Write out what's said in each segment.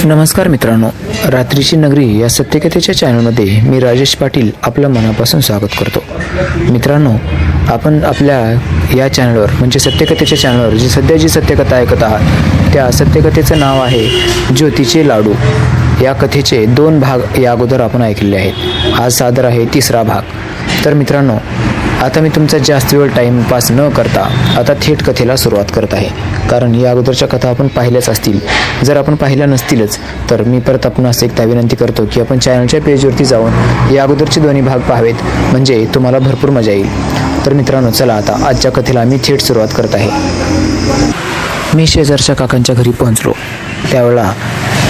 नमस्कार मित्रांनो, रात्रीची नगरी या सत्यकथेच्या चॅनलमध्ये मी राजेश पाटील आपलं मनापासून स्वागत करतो. मित्रांनो, आपण आपल्या या चॅनलवर म्हणजे सत्यकथेच्या चॅनलवर जी सत्यकथा ऐकत आहात त्या सत्यकथेचं नाव आहे ज्योतीचे लाडू. या कथेचे 2 भाग या अगोदर आपण ऐकलेले आहेत. आज सादर आहे 3रा भाग. तर मित्रांनो, आता मी तुमचा जास्त वेळ टाईमपास न करता आता थेट कथेला सुरुवात करत आहे. कारण या अगोदरच्या कथा आपण पाहिल्याच असतील. जर आपण पाहिल्या नसतीलच तर मी परत आपणास एकदा विनंती करतो की आपण चॅनलच्या पेजवरती जाऊन या अगोदरचे 2 भाग पाहावेत, म्हणजे तुम्हाला भरपूर मजा येईल. तर मित्रांनो, चला आता आजच्या कथेला मी थेट सुरुवात करत आहे. मी शेजारच्या काकांच्या घरी पोहोचलो. त्यावेळेला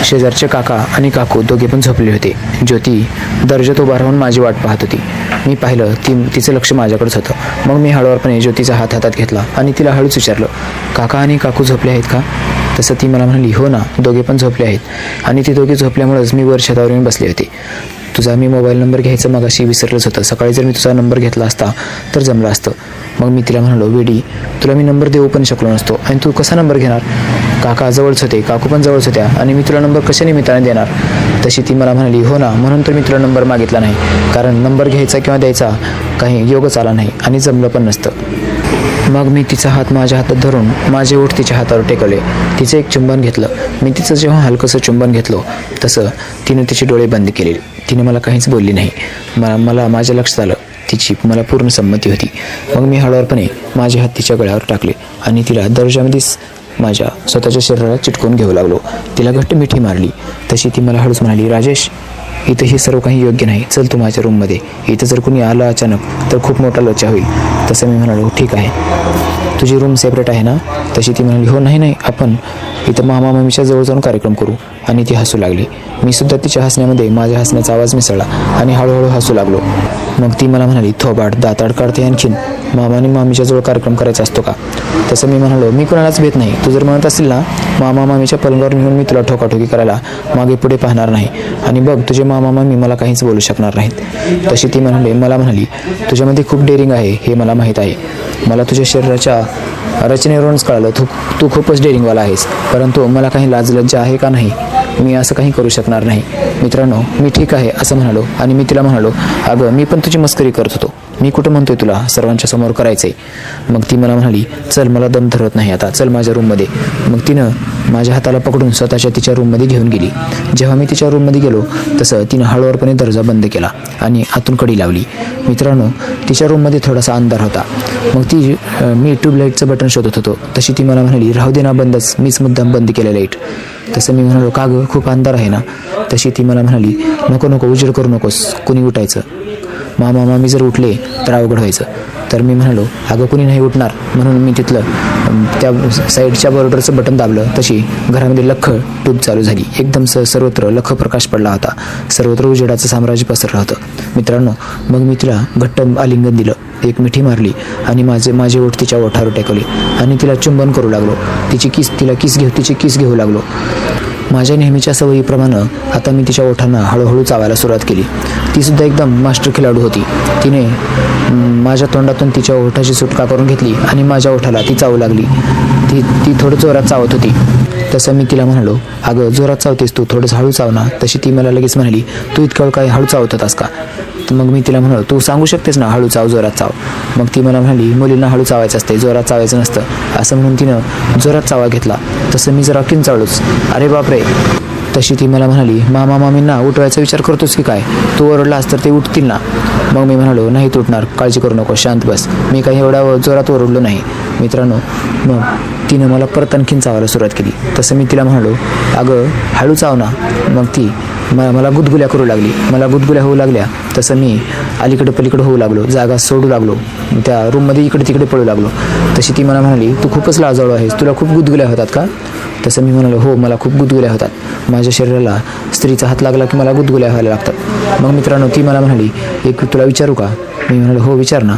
शेजारचे काका आणि काकू दोघे पण झोपले होते. ज्योती दर्जात उभा राहून माझी वाट पाहत होती. मी पाहिलं तिचं लक्ष माझ्याकडेच होतं. मग मी हळूवारपणे ज्योतीचा हात हातात घेतला आणि तिला हळूच विचारलं, काका आणि काकू झोपले आहेत का? तसं ती मला म्हणाली, हो ना, दोघे पण झोपले आहेत. आणि ती दोघे झोपल्यामुळेच मी वर छतावर येऊन बसले होते. तुझा मी मोबाईल नंबर घ्यायचं मगाशी विसरलंच होतं. सकाळी जर मी तुझा नंबर घेतला असता तर जमलं असतं. मग मी तिला म्हणालो, वेडी, तुला मी नंबर देऊ पण शकलो नसतो आणि तू कसा नंबर घेणार? काका जवळच होते, काकू पण जवळच होत्या आणि मी तुला नंबर कशा निमित्ताने देणार? तशी ती मला म्हणाली, हो ना, म्हणून तर मी तुला नंबर मागितला नाही. कारण नंबर घ्यायचा किंवा द्यायचा काही योगच आला नाही आणि जमलं पण नसतं. मग मी तिचा हात माझ्या हातात धरून माझे ओठ तिच्या हातावर टेकवले. तिचं एक चुंबन घेतलं. मी तिचं जेव्हा हलकंसं चुंबन घेतलं तसं तिनं तिचे डोळे बंद केले. तिने मला काहीच बोलली नाही. मला माझ्या लक्षात आलं तिची मला पूर्ण संमती होती. मग मी हळूवारपणे माझे हात तिच्या गळ्यावर टाकले आणि तिला दर्जामध्येच माझ्या स्वतःच्या शरीराला चिटकून घेऊ लागलो. तिला घट्ट मिठी मारली. तशी ती मला हळूच म्हणाली, राजेश, इथं हे सर्व काही योग्य नाही, चल तू माझ्या रूममध्ये. इथं जर कोणी आलं अचानक तर खूप मोठा लोचा होईल. तसं मी म्हणालो, ठीक आहे. तुझी रूम सेपरेट आहे ना? तशी ती म्हणाली, हो, नाही, आपण इथं मामा मामीच्या जवळ जाऊन कार्यक्रम करू. आणि ती हसू लागली. मी सुद्धा तिच्या हसण्यामध्ये माझ्या हसण्याचा आवाज मिसळला आणि हळूहळू हसू लागलो. मग ती मला म्हणाली, थोबाड दाताड काढते आणखीन, मामा आणि मामीच्या जवळ कार्यक्रम करायचा असतो का? तसं मी म्हणालो, मी कोणालाच भेट नाही. तू जर म्हणत असेल ना मामा मामीच्या पलंगावर नेऊन मी तुला ठोकाठोकी करायला मागे पुढे पाहणार नाही. आणि बघ, तुझे मामा मामी मला काहीच बोलू शकणार नाहीत. तशी ती मला म्हणाली, तुझ्यामध्ये खूप डेअरिंग आहे हे मला माहीत आहे. मला तुझ्या शरीराच्या रचनेवरूनच कळालं तू खूपच डेअरिंगवाला आहेस. परंतु मला काही लाजलज्जा आहे का नाही? मी असं काही करू शकणार नाही. मित्रांनो, मी ठीक आहे असं म्हणालो आणि मी तिला म्हणालो, अगं, मी पण तुझी मस्करी करत होतो. मी कुठं म्हणतोय तुला सर्वांच्या समोर करायचंय. मग ती मला म्हणाली, चल, मला दम धरत नाही आता, चल माझ्या रूममध्ये. मग तिनं माझ्या हाताला पकडून स्वतःच्या तिच्या रूममध्ये घेऊन गेली. जेव्हा मी तिच्या रूममध्ये गेलो तसं तिनं हळूवारपणे दरवाजा बंद केला आणि आतून कडी लावली. मित्रांनो, तिच्या रूममध्ये थोडासा अंधार होता. मग मी ट्यूबलाईटचं बटन शोधत होतो. तशी ती मला म्हणाली, राहू दे ना बंदच, मीच मुद्दाम बंद केलं लाईट. तसं मी म्हणालो, का गं, खूप अंधार आहे ना? तशी ती मला म्हणाली, नको उजेड करू नकोस, कुणी उठायचं. मामा मामी जर उठले तर अवघड व्हायचं. तर मी म्हणालो, अगं, कुणी नाही उठणार. म्हणून मी तिथलं त्या साईडच्या बॉर्डरचं बटन दाबलं. तशी घरामध्ये लख्ख ट्यूब चालू झाली. एकदम सर्वत्र लख्ख प्रकाश पडला होता. सर्वत्र उजेडाचं साम्राज्य पसरलं होतं. मित्रांनो, मग मी तिला घट्ट आलिंगन दिलं, एक मिठी मारली आणि माझे ओठ तिच्या ओठावर टेकवले आणि तिला चुंबन करू लागलो. तिची किस घेऊ लागलो. माझ्या नेहमीच्या सवयीप्रमाणे आता मी तिच्या ओठांना हळूहळू चावायला सुरुवात केली. ती सुद्धा एकदम मास्टर खिलाडू होती. तिने माझ्या तोंडातून तिच्या ओठाची सुटका करून घेतली आणि माझ्या ओठाला ती चावू लागली. ती थोडं जोरात चावत होती. तसं मी तिला म्हणालो, अगं, जोरात चावतेस तू, थोडंसं हळू चाव ना. तशी ती मला लगेच म्हणाली, तू इतकं काय हळू चावत होतास का? मग मी तिला म्हणालो, तू सांगू शकतेस ना, हळू चाव, जोरात चाव. मग ती मला म्हणाली, मुलींना हळू चावायचं असते, जोरात चावायचं नसतं. असं म्हणून तिनं जोरात चावा घेतला. तसं मी जरा किंचाळलोच. अरे बापरे. तशी ती मला म्हणाली, मामा मामींना उठवायचा विचार करतोस की काय? तू ओरडलास तर ते उठतील ना. मग मी म्हणालो, नाही तुटणार, काळजी करू नको, शांत बस. मी काही एवढ्या जोरात ओरडलो नाही. मित्रांनो, मग तिनं मला परत आणखीन चावायला सुरुवात केली. तसं मी तिला म्हणालो, अगं, हळू चाव ना. मग ती मला गुदगुल्या करू लागली. मला गुदगुल्या होऊ लागल्या. तसं मी अलीकडे पलीकडे होऊ लागलो, जागा सोडू लागलो, त्या रूममध्ये इकडे तिकडे पळू लागलो. तशी ती मला म्हणाली, तू खूपच लाजाळू आहेस, तुला खूप गुदगुल्या होतात का? तसं मी म्हणालो, हो, मला खूप गुदगुल्या होतात. माझ्या शरीराला स्त्रीचा हात लागला की मला गुदगुल्या व्हायला लागतात. मग मित्रांनो, ती मला म्हणाली, एक तुला विचारू का? मी म्हणालो, हो, विचार ना.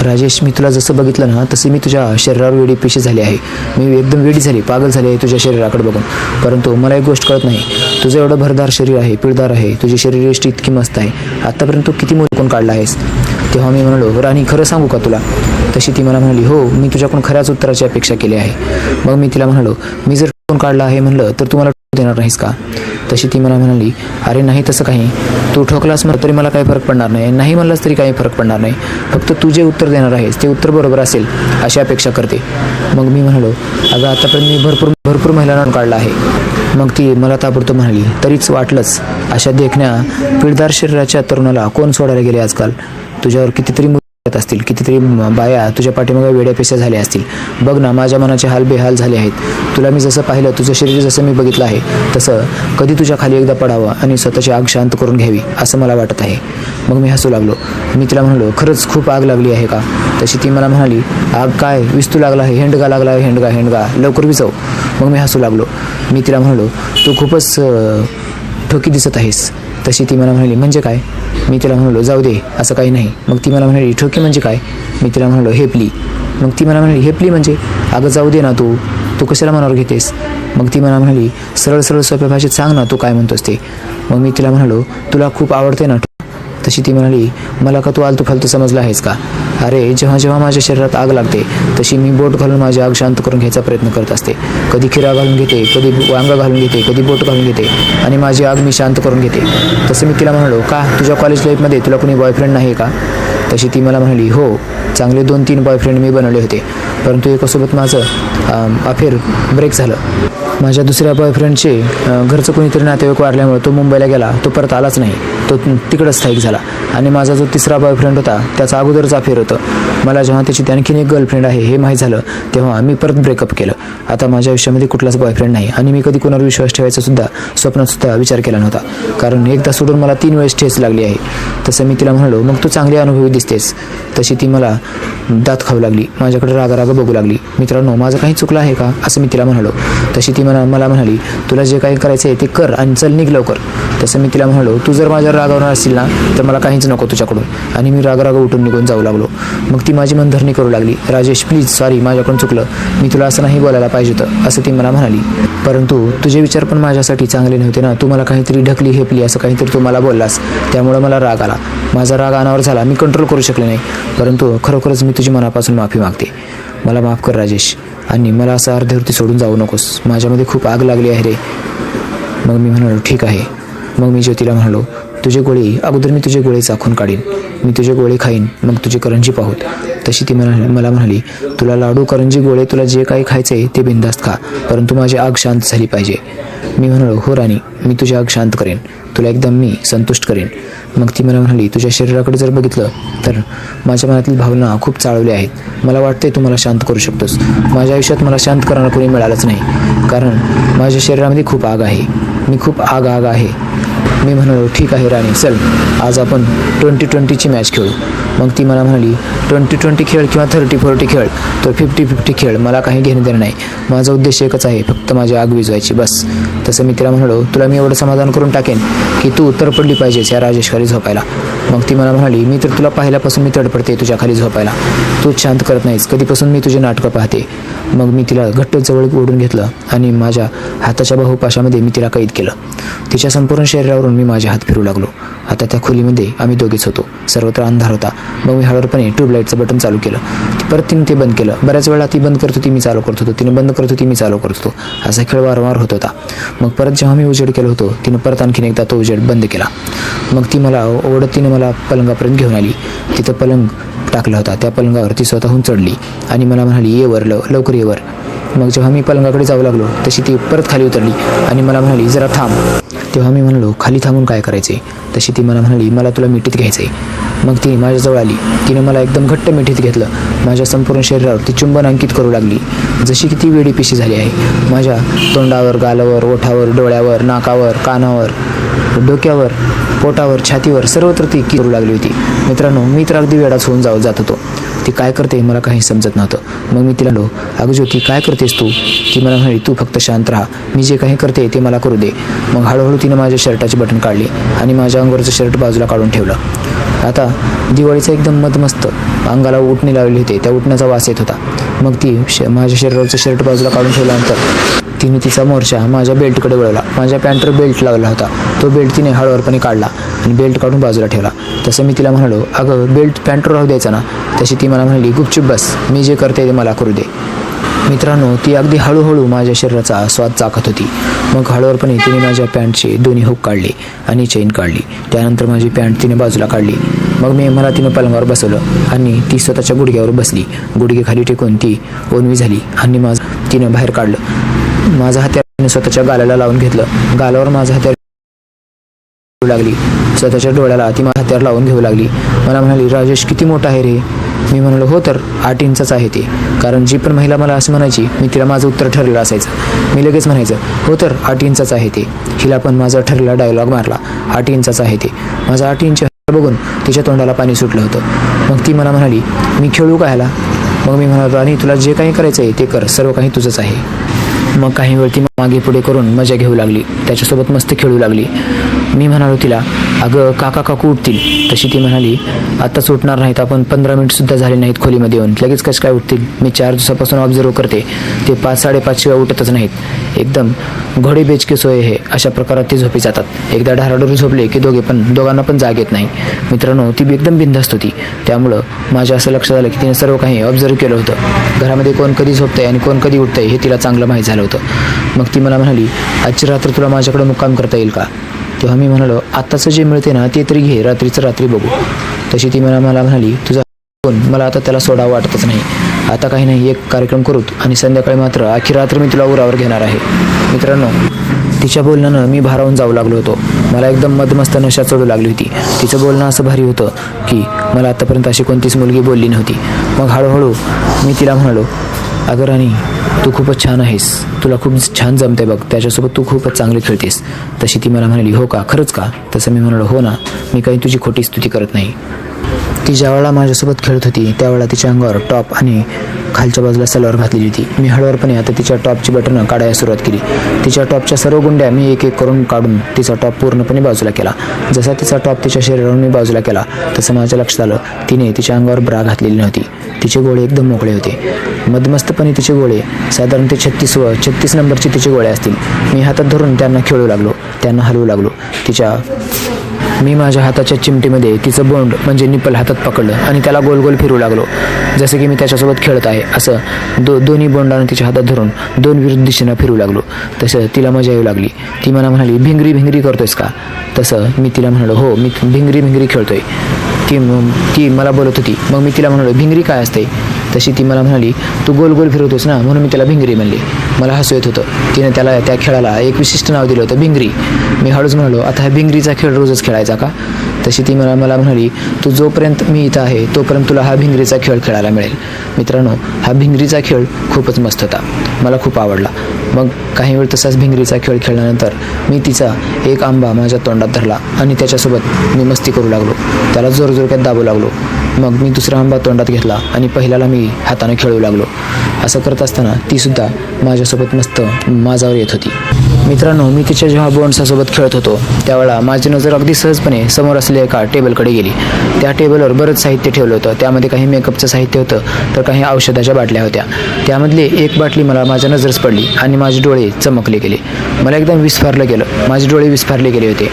राजेश, मी तुला जसं बघितलं ना तसे मी तुझ्या शरीरावर वेडी पेशी झाली आहे. मी एकदम वेडी झाली, पागल झाली आहे तुझ्या शरीराकडे बघून. परंतु मला एक गोष्ट कळत नाही, तुझं एवढं भरदार शरीर आहे, पिळदार आहे, तुझी शरीरयष्टी इतकी मस्त आहे, आत्तापर्यंत तू किती मुलं कोण काढला आहेस? तेव्हा मी म्हणालो, राणी, खरं सांगू का तुला? तशी ती मला म्हणाली, हो, मी तुझ्याकडून खऱ्याच उत्तराची अपेक्षा केली आहे. मग मी तिला म्हणालो, मी जर कोण काढला आहे म्हणलं तर तुम्हाला देणार नाहीस का? तशी ती मला म्हणाली, अरे नाही तसं काही, तू ठोकलास म्हणत तरी मला काही फरक पडणार नाही, नाही म्हणलास तरी काही फरक पडणार नाही, फक्त तू जे उत्तर देणार आहेस ते उत्तर बरोबर असेल अशी अपेक्षा करते. मग मी म्हणालो, अगं आतापर्यंत मी भरपूर महिलांना काढला आहे. मग ती मला ताबडतोब म्हणाली, तरीच वाटलंच, अशा देखण्या पिळदार शरीराच्या तरुणाला कोण सोडायला गेले आजकाल? तुझ्यावर कितीतरी मुली असतील, कितीतरी बाया तुझ्या पाठीमागे वेड्यापेशा झाल्या असतील. बघ ना, माझ्या मनाचे हाल बेहाल झाले आहेत. तुला मी जसं पाहिलं, तुझं शरीर जसं मी बघितलं आहे, तसं कधी तुझ्या खाली एकदा पडावं आणि स्वतःची आग शांत करून घ्यावी असं मला वाटत आहे. मग मी हसू लागलो. मी तिला म्हणालो, खरंच खूप आग लागली आहे का? तशी ती मला म्हणाली, आग काय, विस्तू लागला आहे, हेंडगा लागला आहे, हेंडगा लवकर विझव. मग मी हसू लागलो. मी तिला म्हणालो, तू खूपच ठोकी दिसत आहेस. तशी ती मला म्हणाली, म्हणजे काय? मी तिला म्हणालो, जाऊ दे, असं काही नाही. मग ती मला म्हणाली, ठोकी म्हणजे काय? मी तिला म्हणालो, हेपली. मग ती मला म्हणाली, हेपली म्हणजे? अगं जाऊ दे ना, तू कशाला मनावर घेतेस? मग ती मला म्हणाली, सरळ सोप्या भाषेत सांग ना, तू काय म्हणतोस ते. मग मी तिला म्हणालो, तुला खूप आवडते ना? तशी ती म्हणाली, मला का तू आलतू फालतू समजला आहेस का? अरे जेव्हा माझ्या शरीरात आग लागते तशी मी बोट घालून माझी आग शांत करून घ्यायचा प्रयत्न करत असते. कधी खिरा घालून घेते, कधी वांग घालून घेते, कधी बोट घालून घेते आणि माझी आग मी शांत करून घेते. तसं मी तिला म्हणालो, का तुझ्या कॉलेज लाईफमध्ये तुला कोणी बॉयफ्रेंड नाही का? तशी ती मला म्हणाली, हो, चांगले 2-3 बॉयफ्रेंड मी बनवले होते, परंतु एकासोबत माझं अफेअर ब्रेक झालं. माझ्या दुसऱ्या बॉयफ्रेंडचे घरचं कोणीतरी नातेवाईक वारल्यामुळे तो मुंबईला गेला, तो परत आलाच नाही, तो तिकडंच स्थायिक झाला. आणि माझा जो तिसरा बॉयफ्रेंड होता त्याचा अगोदरच अफेअर होतं. मला जेव्हा त्याची आणखीन एक गर्लफ्रेंड आहे हे माहीत झालं तेव्हा मी परत ब्रेकअप केलं. आता माझ्या आयुष्यामध्ये कुठलाच बॉयफ्रेंड नाही आणि मी कधी कोणावर विश्वास ठेवायचा स्वप्नातसुद्धा विचार केला नव्हता, कारण एकदा सोडून मला 3 वेळेस ठेच लागली आहे. तसं मी तिला म्हणालो, मग तू चांगली अनुभवी दिसतेस. तशी ती मला दात खाऊ लागली, माझ्याकडे राग बघू लागली. मित्रांनो, माझं काही चुकलं आहे का असं मी तिला म्हणालो. तशी ती मला म्हणाली, तुला जे काही करायचं आहे ते कर आणि चल निघ लवकर. तसं मी तिला म्हणालो, तू जर माझ्यावर रागावणार असशील ना तर मला काहीच नको तुझ्याकडून. आणि मी राग उठून निघून जाऊ लागलो. मग ती माझी मनधरणी करू लागली, राजेश प्लीज सॉरी, माझ्याकडून चुकलं, मी तुला असं नाही बोलायला पाहिजे होतं असं ती मला म्हणाली. परंतु तुझे विचार पण माझ्यासाठी चांगले नव्हते ना, तू मला काहीतरी ढकली हेपली असं काहीतरी तू मला बोललास, त्यामुळं मला राग आला. माझा राग अनावर झाला, मी कंट्रोल करू शकले नाही. परंतु खरोखरच मी तुझी मनापासून माफी मागते. मला माफ कर राजेश, आणि मला असं अर्ध्यावरती सोडून जाऊ नकोस, माझ्यामध्ये खूप आग लागली आहे रे. मग मी म्हणालो, ठीक आहे. मग मी ज्योतीला म्हणालो, तुझे गोळे अगोदर मी तुझे गोळे चाखून काढीन, मी तुझे गोळे खाईन, मग तुझे करंजी पाहूत. तशी ती मला म्हणाली, तुला लाडू करंजी गोळे तुला जे काही खायचं आहे ते बिनधास्त खा, परंतु माझी आग शांत झाली पाहिजे. मी म्हणालो, हो राणी, मी तुझी आग शांत करेन, तुला एकदम मी संतुष्ट करेन. मग ती मला म्हणाली, तुझ्या शरीराकडे जर बघितलं तर माझ्या मनातील भावना खूप चाळवल्या आहेत. मला वाटते तू मला शांत करू शकतोस. माझ्या आयुष्यात मला शांत करणारं कोणी मिळालंच नाही, कारण माझ्या शरीरामध्ये खूप आग आहे, मी खूप आग आहे. मी म्हणालो, ठीक आहे राणी, चल आज आपण 20-20ची मॅच खेळू. मग ती मला म्हणाली, 20-20 खेळ किंवा 30-40 खेळ, तो 50-50 खेळ, मला काही घेणं देणं नाही. माझा उद्देश एकच आहे, फक्त माझी आग विझवायची, बस. तसं मी तिला म्हणालो, तुला मी एवढं समाधान करून टाकेन की तू तडपडली पाहिजेस या राजेश खाली झोपायला. मग ती मला म्हणाली, मी तर तुला पाहिल्यापासून मी तडपडते तुझ्या खाली झोपायला, तूच शांत करत नाहीस, कधीपासून मी तुझे नाटकं पाहते. मग मी तिला घट्ट जवळ ओढून घेतलं आणि माझ्या हाताच्या बाहुपाशामध्ये मी तिला कैद केलं. तिच्या संपूर्ण शरीरावरून मी माझे हात फिरू लागलो. आता त्या खोलीमध्ये आम्ही दोघेच होतो, सर्वत्र अंधार होता. मग मी हळूवारपणे ट्यूबलाईटचं बटन चालू केलं. परत तिने ते बंद केलं. बऱ्याच वेळा ती बंद करत होती, मी चालू करत होतो, तिने बंद करत होती, मी चालू करत होतो. असा खेळ वारंवार होत होता. मग परत जेव्हा मी उजेड केलं होतं तिनं परत आणखीन एकदा तो उजेड बंद केला. मग ती मला ओढत तिने मला पलंगापर्यंत घेऊन आली. तिथं पलंग टाकला होता, त्या पलंगावर ती स्वतःहून चढली आणि मला म्हणाली, ये वर, लवकर ये वर. मग जेव्हा मी पलंगाकडे जाऊ लागलो तशी ती परत खाली उतरली आणि मला म्हणाली, जरा थांब. तेव्हा मी म्हणालो, खाली थांबून काय करायचे? तशी ती मला म्हणाली, मला तुला मिठीत घ्यायचं आहे. मग ती माझ्याजवळ आली, तिने मला एकदम घट्ट मिठीत घेतलं. माझ्या संपूर्ण शरीरावर ती चुंबन अंकित करू लागली, जशी की ती वेडी पिशी झाली आहे. माझ्या तोंडावर, गालावर, ओठावर, डोळ्यावर, नाकावर, कानावर, डोक्यावर, पोटावर, छातीवर सर्वत्र ती करू लागली होती. मित्रांनो, मी तर अगदी वेडाच होऊन जात होतो. ती काय करते मला काही समजत नव्हतं. मग मी तिला म्हणालो, अगं ज्योती काय करतेस तू? ती मला म्हणाली, तू फक्त शांत राहा, मी जे काही करते ते मला करू दे. मग हळूहळू तिने माझ्या शर्टाची बटन काढली आणि माझ्या अंगावरचं शर्ट बाजूला काढून ठेवलं. आता दिवाळीचं एकदम मधमस्त अंगाला उठणी लावली होती, त्या उठण्याचा वास येत होता. मग ती माझ्या शरीरावरचं शर्ट बाजूला काढून ठेवल्यानंतर तिने तिचा मोर्चा माझ्या बेल्टकडे वळवला. माझ्या पॅन्टवर बेल्ट लावला होता, तो बेल्ट तिने हळूवारपणे काढला आणि बेल्ट काढून बाजूला ठेवला. तसं मी तिला म्हणालो, अगं बेल्ट पॅन्टवर राहू द्यायचा ना. तशी ती मला म्हणाली, गुपचूप बस, मी जे करते ते मला करू दे. मित्रांनो, ती अगदी हळूहळू माझ्या शरीराचा स्वाद चाखत होती. मग हळूवारपणे तिने माझ्या पॅन्टचे दोन्ही हुक काढले आणि चेन काढली. त्यानंतर माझी पॅन्ट तिने बाजूला काढली. मग मला तिने पलंगावर बसवलं आणि ती स्वतःच्या गुडघ्यावर बसली. गुडघे खाली टेकून ती ओनवी झाली आणि तिनं बाहेर काढलं. माझा हत्यार तिने स्वतःच्या गालाला लावून घेतलं. गालावर माझा हत्यार लागली. स्वतःच्या डोळ्याला ती माझा हत्यार लावून घेऊ लागली. मला म्हणाली, राजेश किती मोठा आहे रे? मी म्हणालो, हो तर 8 इंचाचा आहे ते. कारण जी पण महिला मला असं म्हणायची, मी तिला माझं उत्तर ठरलेलं असायचं. मी लगेच म्हणायचं, हो तर 8 इंचाचा आहे ते. हिला पण माझा ठरलेला डायलॉग मारला, 8 इंचाचा आहे ते. माझा 8 इंच बघून तिच्या तोंडाला पाणी सुटलं होतं. मग ती मला म्हणाली, मी खेळू का ह्याला? मग मी म्हणालो, आणि तुला जे काही करायचं आहे ते कर, सर्व काही तुझंच आहे. मग काही वेळ ती मागे पुढे करून मजा घेऊ लागली, त्याच्यासोबत मस्त खेळू लागली. मी म्हणालो तिला, अगं काकू उठतील. तशी ती म्हणाली, आत्ताच उठणार नाहीत, आपण 15 मिनिटसुद्धा झाले नाहीत खोलीमध्ये येऊन, लगेच कसं काय उठतील? मी 4 दिवसापासून ऑब्झर्व करते, ते 5-5:30 शिवाय उठतच नाहीत. एकदम घोडी बेचके सोय हे, अशा प्रकारात ते झोपी जातात. एकदा ढाराडोरी झोपले की दोघांना पण जाग येत नाही. मित्रांनो, ती एकदम बिनधास्त होती. त्यामुळं माझ्या असं लक्षात आलं की तिने सर्व काही ऑब्झर्व केलं होतं. घरामध्ये कोण कधी झोपतंय आणि कोण कधी उठतंय हे तिला चांगलं माहीत झालं होतं. मग ती मला म्हणाली, आजची रात्र तुला माझ्याकडे मुक्काम करता येईल का? तेव्हा मी म्हणालो, आत्ताचं जे मिळते ना ते तरी घे, रात्रीचं रात्री बघू. तशी ती मला म्हणाली, तुझा कोण? मला आता त्याला सोडावं वाटतच नाही. आता काही नाही, एक कार्यक्रम करूत आणि संध्याकाळी मात्र अख्खी रात्र मी तुला उरावर घेणार आहे. मित्रांनो, तिच्या बोलण्यानं मी भारावून जाऊ लागलो होतो. मला एकदम मदमस्त नशा चढू लागली होती. तिचं बोलणं असं भारी होतं की मला आतापर्यंत अशी कोणतीच मुलगी बोलली नव्हती. मग हळूहळू मी तिला म्हणालो, अगं राणी, तू खूपच छान आहेस, तुला खूप छान जमते बघ, त्याच्यासोबत तू खूपच चांगली खेळतेस. तशी ती मला म्हणाली, हो का, खरंच का? तसं मी म्हणालो, हो ना, मी काही तुझी खोटी स्तुती करत नाही. ती ज्यावेळेला माझ्यासोबत खेळत होती त्यावेळेला तिच्या अंगावर टॉप आणि खालच्या बाजूला सलवार घातलेली होती. मी हळूवारपणे आता तिच्या टॉपची बटणं काढायला सुरुवात केली. तिच्या टॉपच्या सर्व गुंड्या मी एक करून काढून तिचा टॉप पूर्णपणे बाजूला केला. जसा तिचा टॉप तिच्या शरीरावर मी बाजूला केला तसं माझ्या लक्षात आलं, तिने तिच्या अंगावर ब्रा घातलेली नव्हती. तिचे गोळे एकदम मोकळे होते. मदमस्तपणे तिचे गोळे साधारण ते 36 नंबरचे तिचे गोळे असतील. मी हातात धरून त्यांना खेळू लागलो, त्यांना हलवू लागलो. मी माझ्या हाताच्या चिमटीमध्ये तिचं बोंड म्हणजे निप्पल हातात पकडलं आणि त्याला गोल गोल फिरू लागलो, जसं की मी त्याच्यासोबत खेळत आहे असं. दोन्ही बोंडानं तिच्या हातात धरून 2 विरुद्ध दिशेनं फिरू लागलो. तसं तिला मजा येऊ लागली. ती मला म्हणाली, भिंगरी करतोयस का? तसं मी तिला म्हणालो, हो, मी भिंगरी खेळतोय. ती मला बोलत होती. मग मी तिला म्हणालो, भिंगरी काय असते? तशी ती मला म्हणाली, तू गोल गोल फिरवतोस ना, म्हणून मी त्याला भिंगरी म्हणली. मला हसू येत होतं. तिने त्या खेळाला एक विशिष्ट नाव दिलं होतं, भिंगरी. मी हळूच म्हणालो, आता हा भिंगरीचा खेळ रोजच खेळायचा का? तशी ती मला म्हणाली, तू जोपर्यंत मी इथं आहे तोपर्यंत तुला हा भिंगरीचा खेळ खेळायला मिळेल. मित्रांनो, हा भिंगरीचा खेळ खूपच मस्त होता, मला खूप आवडला. मग काही वेळ तसाच भिंगरीचा खेळ खेळल्यानंतर मी तिचा एक आंबा माझ्या तोंडात धरला आणि त्याच्यासोबत मी मस्ती करू लागलो, त्याला जोरजोरक्यात दाबू लागलो. मग मी दुसरा आंबा तोंडात घेतला आणि पहिल्याला मी हाताने खेळू लागलो. असं करत असताना तीसुद्धा माझ्यासोबत मस्त माझ्यावर येत होती. मित्रांनो, मी तिच्या जेव्हा बोंड्सासोबत खेळत होतो त्यावेळेला माझी नजर अगदी सहजपणे समोर असलेल्या एका टेबलकडे गेली. त्या टेबलवर बरंच साहित्य ठेवलं होतं. त्यामध्ये काही मेकअपचं साहित्य होतं तर काही औषधाच्या बाटल्या होत्या. त्यामधली एक बाटली मला माझ्या नजरेस पडली आणि माझे डोळे चमकले गेले. मला एकदम विस्फारलं गेलं, माझे डोळे विस्फारले गेले होते.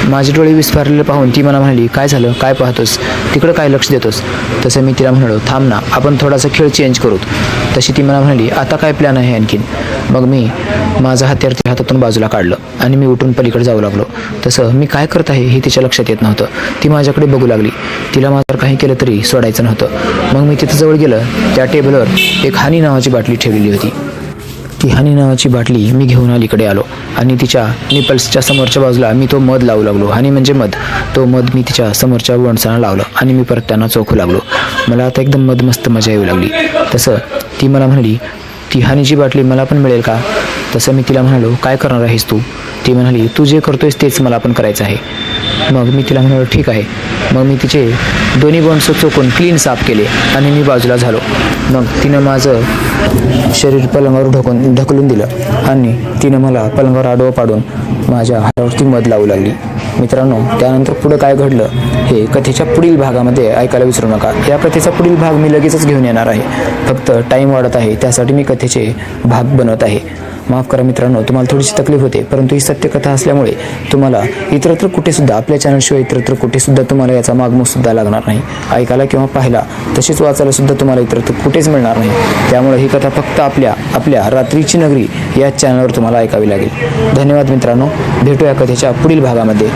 माझे डोळे विस्फारलेले पाहून ती मला म्हणाली, काय झालं, काय पाहतोस, तिकडं काय लक्ष देतोस? तसं मी तिला म्हणालो, थांब ना, आपण थोडासा खेळ चेंज करूत. तशी ती मला म्हणाली, आता काय प्लॅन आहे आणखीन? मग मी माझं हत्यार तिच्या हातातून बाजूला काढलं आणि मी उठून पलीकडे जाऊ लागलो. तसं मी काय करत आहे हे तिच्या लक्षात येत नव्हतं. ती माझ्याकडे बघू लागली. तिला माझ्यावर काही केलं तरी सोडायचं नव्हतं. मग मी तिथं जवळ गेलं. त्या टेबलवर एक हानी नावाची बाटली ठेवलेली होती. ती हानी नावाची बाटली मी घेऊन अलीकडे आलो आणि तिच्या निपल्सच्या समोरच्या बाजूला मी तो मध लावू लागलो. हानी म्हणजे मध. तो मध मी तिच्या समोरच्या वणसाला लावलं आणि मी परत त्यांना चोखू लागलो. मला आता एकदम मस्त मजा येऊ लागली. तसं ती मला म्हणाली, ती हानीची बाटली मला पण मिळेल का? तसं मी तिला म्हणालो, काय करणार आहेस तू? ती म्हणाली, तू जे करतोयस तेच मला पण करायचं आहे. मग मी तिला म्हणालो, ठीक आहे. मग मी तिचे दोन्ही बोंड्स चोखून क्लीन साफ केले आणि मी बाजूला झालो. मग तिनं माझं शरीर पलंगावर ढकलून दिलं आणि तिनं मला पलंगावर आडवं पाडून माझ्या हातावरती मध लावू लागली. मित्रांनो, त्यानंतर पुढं काय घडलं हे कथेच्या पुढील भागामध्ये ऐकायला विसरू नका. या कथेचा पुढील भाग मी लगेचच घेऊन येणार आहे. फक्त टाईम वाढत आहे, त्यासाठी मी कथेचे भाग बनवत आहे. माफ करा मित्रांनो, तुम्हाला थोडीशी तकलीफ होते, परंतु ही सत्यकथा असल्यामुळे तुम्हाला इतरत्र कुठेसुद्धा आपल्या चॅनलशिवाय इतरत्र कुठेसुद्धा तुम्हाला याचा मागमूससुद्धा लागणार नाही. ऐकायला किंवा पाहायला तसेच वाचायला सुद्धा तुम्हाला इतरत्र कुठेच मिळणार नाही. त्यामुळे ही कथा फक्त आपल्या रात्रीची नगरी या चॅनलवर तुम्हाला ऐकावी लागेल. धन्यवाद मित्रांनो, भेटूया कथेच्या पुढील भागामध्ये.